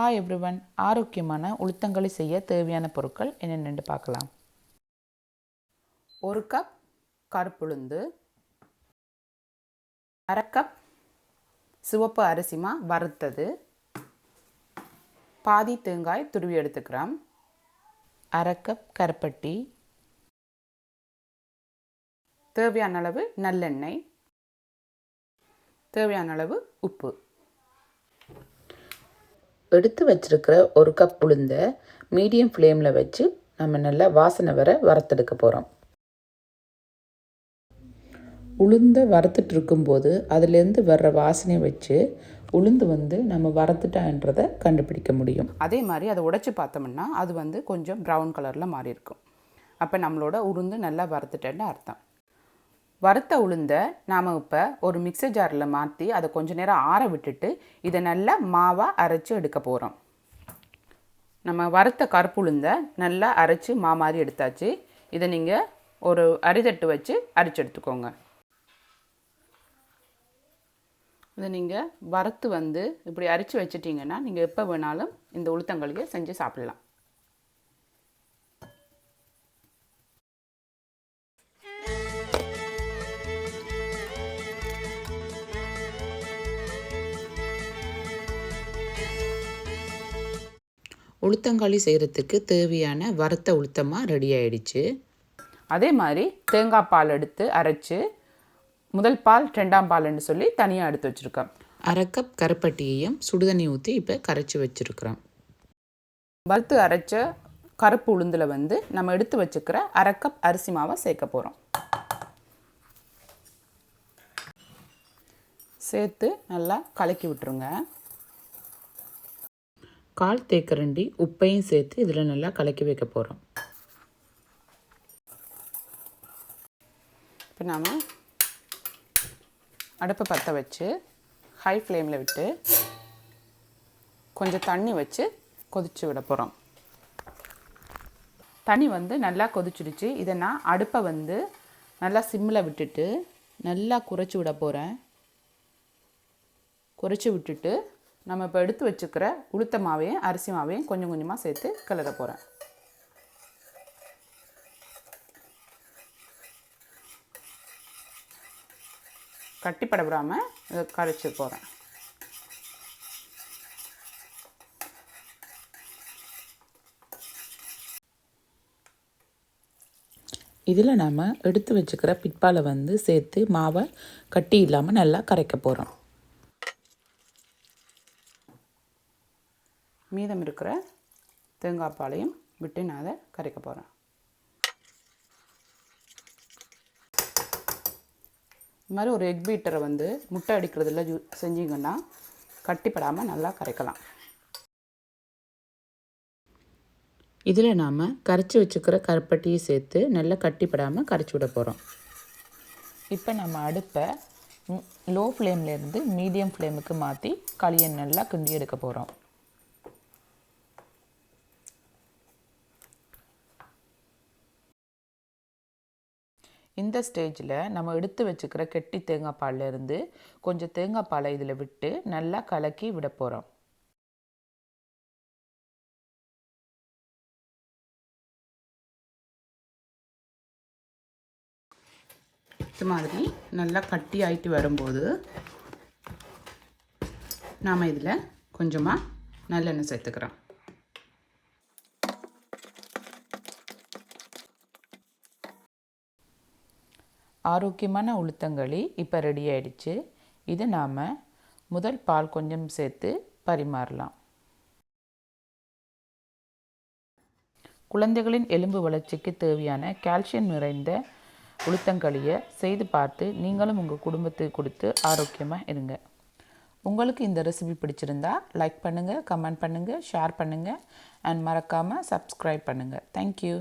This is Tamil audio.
ஹாய் எவ்ரிவன், ஆரோக்கியமான உளுத்தங்களி செய்ய தேவையான பொருட்கள் என்னென்னு பார்க்கலாம். 1 கப் கருப்புளுந்து, 1/2 கப் சிவப்பு அரிசிமா வறுத்தது, பாதி தேங்காய் துருவி எடுத்துக்கிறோம், 1/2 கப் கருப்பட்டி, தேவையான அளவு நல்லெண்ணெய், தேவையான அளவு உப்பு. எடுத்து வச்சிருக்கிற 1 கப் உளுந்தை மீடியம் ஃப்ளேமில் வச்சு நம்ம நல்லா வாசனை வர வறுத்தெடுக்க போகிறோம். உளுந்தை வறுத்துட்டு இருக்கும்போது அதிலேருந்து வர்ற வாசனை வச்சு உளுந்து நம்ம வறுத்துட்டான்றதை கண்டுபிடிக்க முடியும். அதே மாதிரி அதை உடைச்சி பார்த்தோம்னா அது கொஞ்சம் ப்ரௌன் கலரில் மாறி இருக்கும். அப்போ நம்மளோட உளுந்து நல்லா வறுத்துட்டேன்னு அர்த்தம். வறுத்த உளுந்தை நாம் இப்போ ஒரு மிக்சர் ஜாரில் மாற்றி அதை கொஞ்சம் நேரம் ஆற விட்டுட்டு இதை நல்லா மாவாக அரைச்சி எடுக்க போகிறோம். நம்ம வறுத்த கருப்பு உளுந்தை நல்லா அரைச்சி மாதிரி எடுத்தாச்சு. இதை நீங்கள் ஒரு அரிதட்டு வச்சு அரைச்சி எடுத்துக்கோங்க. இதை நீங்கள் வறுத்து இப்படி அரைச்சி வச்சிட்டிங்கன்னா நீங்கள் எப்போ வேணாலும் இந்த உளுத்தங்களியை செஞ்சு சாப்பிடலாம். உளுத்தங்களி செய்கிறதுக்கு தேவையான வறுத்த உளுத்தமாக ரெடி ஆகிடுச்சு. அதே மாதிரி தேங்காய் பால் எடுத்து அரைச்சி முதல் பால் 2ஆம் பால்னு சொல்லி தனியாக எடுத்து வச்சுருக்கோம். 1/2 கப் கருப்பட்டியையும் சுடுதண்ணி ஊற்றி இப்போ கரைச்சி வச்சுருக்கிறோம். வறுத்து அரைச்ச கருப்பு உளுந்தில் நம்ம எடுத்து வச்சுக்கிற 1/2 கப் அரிசி மாவை சேர்க்க போகிறோம். சேர்த்து நல்லா கலக்கி விட்டுருங்க. 1/4 தேக்கரண்டி உப்பையும் சேர்த்து இதில் நல்லா கலக்கி வைக்க போகிறோம். இப்போ நாம் அடுப்பை பற்ற வச்சு ஹை ஃப்ளேமில் விட்டு கொஞ்சம் தண்ணி வச்சு கொதித்து விட போகிறோம். தண்ணி நல்லா கொதிச்சிடுச்சு. இதை நான் அடுப்பை நல்லா சிம்மில் விட்டுட்டு நல்லா குறைச்சி விட போகிறேன். குறைச்சி விட்டுட்டு நம்ம இப்போ எடுத்து வச்சுக்கிற உளுத்த மாவையும் அரிசி மாவையும் கொஞ்சம் கொஞ்சமாக சேர்த்து கிளற போகிறேன். கட்டிப்பட விடாமல் இதை கரைச்சி போகிறேன். இதில் நாம் எடுத்து வச்சுக்கிற பிற்பாலை சேர்த்து மாவை கட்டி இல்லாமல் நல்லா கரைக்க போகிறோம். மீதம் இருக்கிற தேங்காய் பாலையும் விட்டு நான் அதை கரைக்க போகிறேன். இது மாதிரி ஒரு எக் பீட்டரை முட்டை அடிக்கிறதுல செஞ்சிங்கன்னா கட்டிப்படாமல் நல்லா கரைக்கலாம். இதில் நாம் கரைச்சி வச்சுக்கிற கருப்பட்டியை சேர்த்து நல்லா கட்டிப்படாமல் கரைச்சி விட போகிறோம். இப்போ நம்ம அடுப்பை லோ ஃப்ளேம்லேருந்து மீடியம் ஃப்ளேமுக்கு மாற்றி களியை நல்லா கிண்டி எடுக்க போகிறோம். இந்த ஸ்டேஜில் நம்ம எடுத்து வச்சுக்கிற கெட்டி தேங்காய் பால்லேருந்து கொஞ்சம் தேங்காய் பாலை இதில் விட்டு நல்லா கலக்கி விட போகிறோம். இது மாதிரி நல்லா கட்டி ஆகிட்டு வரும்போது நாம் இதில் கொஞ்சமாக நல்லெண்ணெய் சேர்த்துக்கிறோம். ஆரோக்கியமான உளுத்தங்களி இப்போ ரெடி ஆகிடுச்சு. இதை நாம் முதல் பால் கொஞ்சம் சேர்த்து பரிமாறலாம். குழந்தைகளின் எலும்பு வளர்ச்சிக்கு தேவையான கால்சியம் நிறைந்த உளுத்தங்களியை செய்து பார்த்து நீங்களும் உங்கள் குடும்பத்துக்கு கொடுத்து ஆரோக்கியமாக இருங்க. உங்களுக்கு இந்த ரெசிபி பிடிச்சிருந்தா லைக் பண்ணுங்கள், கமெண்ட் பண்ணுங்கள், ஷேர் பண்ணுங்கள் அண்ட் மறக்காமல் சப்ஸ்கிரைப் பண்ணுங்கள். தேங்க்யூ.